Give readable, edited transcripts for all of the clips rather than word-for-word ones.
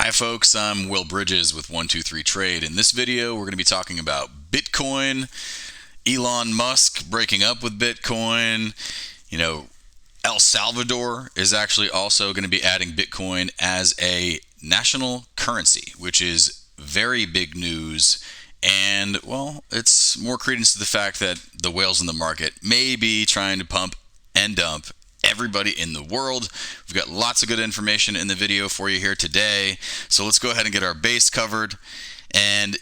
Hi folks, I'm Will Bridges with 123 Trade. In this video, we're going to be talking about Bitcoin, Elon Musk breaking up with Bitcoin. El Salvador is actually also going to be adding Bitcoin as a national currency, which is very big news. And, well, it's more credence to the fact that the whales in the market may be trying to pump and dump everybody in the world. We've got lots of good information in the video for you here today. So let's go ahead and get our base covered. And,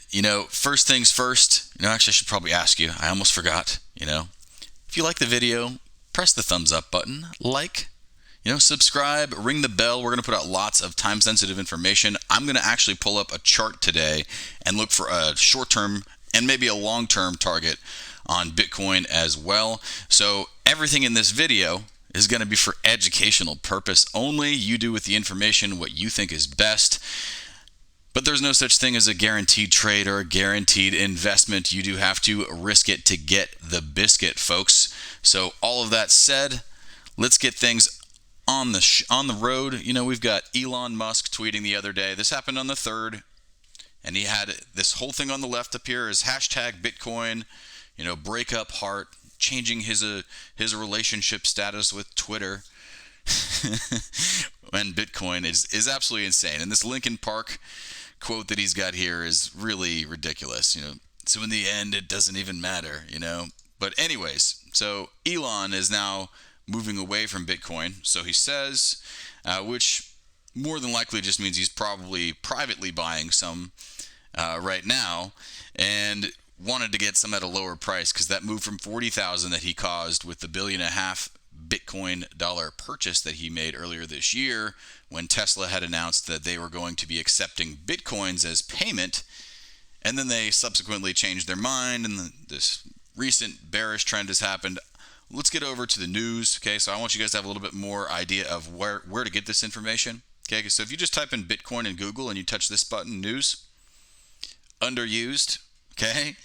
first things first, actually I should probably ask you, I almost forgot, if you like the video, press the thumbs up button, subscribe, ring the bell. We're going to put out lots of time-sensitive information. I'm going to actually pull up a chart today and look for a short-term and maybe a long-term target on Bitcoin as well. So everything in this video is going to be for educational purpose only. You do with the information what you think is best. But there's no such thing as a guaranteed trade or a guaranteed investment. You do have to risk it to get the biscuit, folks. So all of that said, let's get things on the road. We've got Elon Musk tweeting the other day. This happened on the 3rd, and he had this whole thing on the left up here is hashtag Bitcoin, break up heart, changing his relationship status with Twitter. And Bitcoin is absolutely insane. And this Linkin Park quote that he's got here is really ridiculous. So in the end, it doesn't even matter. But anyways, so Elon is now moving away from Bitcoin. So he says, which more than likely just means he's probably privately buying some right now, and wanted to get some at a lower price because that move from 40,000 that he caused with the $1.5 billion Bitcoin dollar purchase that he made earlier this year when Tesla had announced that they were going to be accepting Bitcoins as payment, and then they subsequently changed their mind and this recent bearish trend has happened. Let's get over to the news. Okay, so I want you guys to have a little bit more idea of where to get this information. Okay, so if you just type in Bitcoin in Google and you touch this button, news, underused, okay,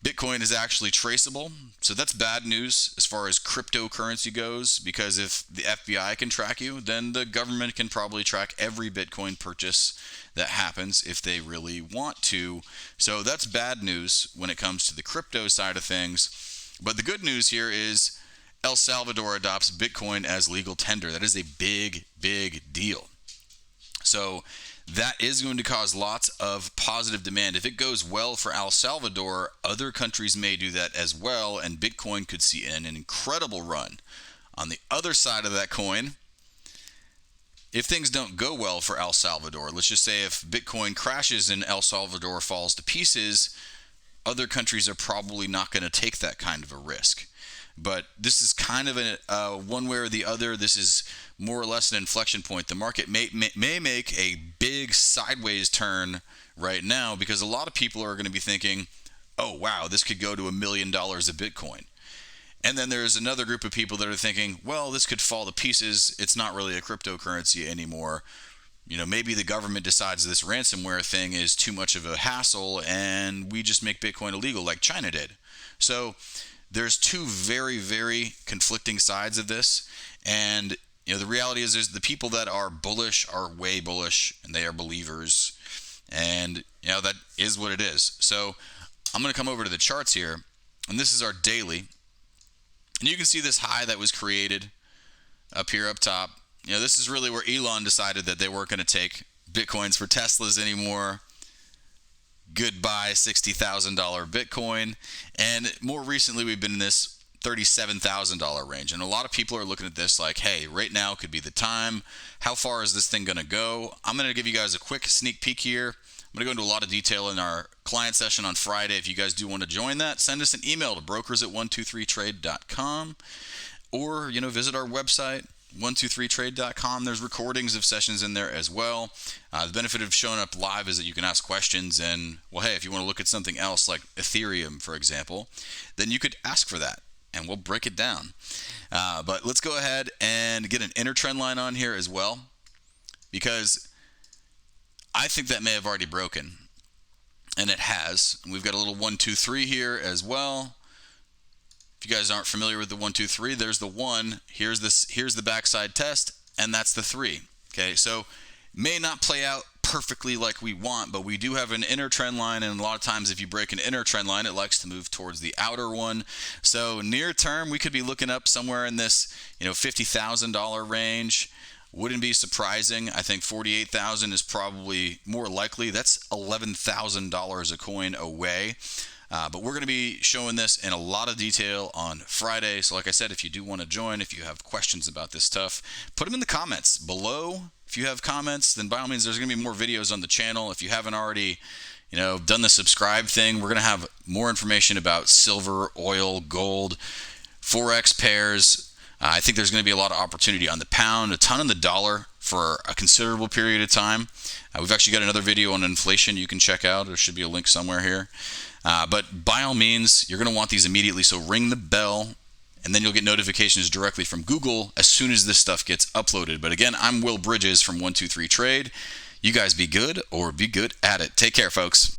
Bitcoin is actually traceable. So that's bad news as far as cryptocurrency goes, because if the FBI can track you, then the government can probably track every Bitcoin purchase that happens if they really want to. So that's bad news when it comes to the crypto side of things. But the good news here is El Salvador adopts Bitcoin as legal tender. That is a big, big deal. So that is going to cause lots of positive demand. If it goes well for El Salvador, other countries may do that as well, and Bitcoin could see an incredible run. On the other side of that coin, if things don't go well for El Salvador, let's just say if Bitcoin crashes and El Salvador falls to pieces, other countries are probably not going to take that kind of a risk. But this is kind of a one way or the other. This is more or less an inflection point. The market may make a big sideways turn right now because a lot of people are going to be thinking, oh, wow, this could go to $1 million of Bitcoin. And then there's another group of people that are thinking, well, this could fall to pieces. It's not really a cryptocurrency anymore. Maybe the government decides this ransomware thing is too much of a hassle and we just make Bitcoin illegal like China did. So there's two very, very conflicting sides of this. And, the reality is the people that are bullish are way bullish and they are believers. And, that is what it is. So I'm going to come over to the charts here. And this is our daily. And you can see this high that was created up here up top. This is really where Elon decided that they weren't going to take Bitcoins for Teslas anymore. Goodbye $60,000 Bitcoin. And more recently, we've been in this $37,000 range. And a lot of people are looking at this like, hey, right now could be the time. How far is this thing going to go? I'm going to give you guys a quick sneak peek here. I'm going to go into a lot of detail in our client session on Friday. If you guys do want to join that, send us an email to brokers@123trade.com or, visit our website, 123trade.com. There's recordings of sessions in there as well. The benefit of showing up live is that you can ask questions and, well, hey, if you want to look at something else like Ethereum, for example, then you could ask for that and we'll break it down. But let's go ahead and get an inner trend line on here as well, because I think that may have already broken, and it has. We've got a little 1, 2, 3 here as well. If you guys aren't familiar with the 1, 2, 3, there's the 1. Here's the backside test, and that's the 3. Okay, so may not play out perfectly like we want, but we do have an inner trend line, and a lot of times if you break an inner trend line, it likes to move towards the outer one. So near term, we could be looking up somewhere in this, $50,000 range. Wouldn't be surprising. I think 48,000 is probably more likely. That's $11,000 a coin away. But we're going to be showing this in a lot of detail on Friday. So like I said, if you do want to join, if you have questions about this stuff, put them in the comments below. If you have comments, then by all means, there's going to be more videos on the channel. If you haven't already, done the subscribe thing, we're going to have more information about silver, oil, gold, Forex pairs. I think there's going to be a lot of opportunity on the pound, a ton on the dollar for a considerable period of time. We've actually got another video on inflation you can check out. There should be a link somewhere here. But by all means, you're going to want these immediately. So ring the bell, and then you'll get notifications directly from Google as soon as this stuff gets uploaded. But again, I'm Will Bridges from 123 Trade. You guys be good or be good at it. Take care, folks.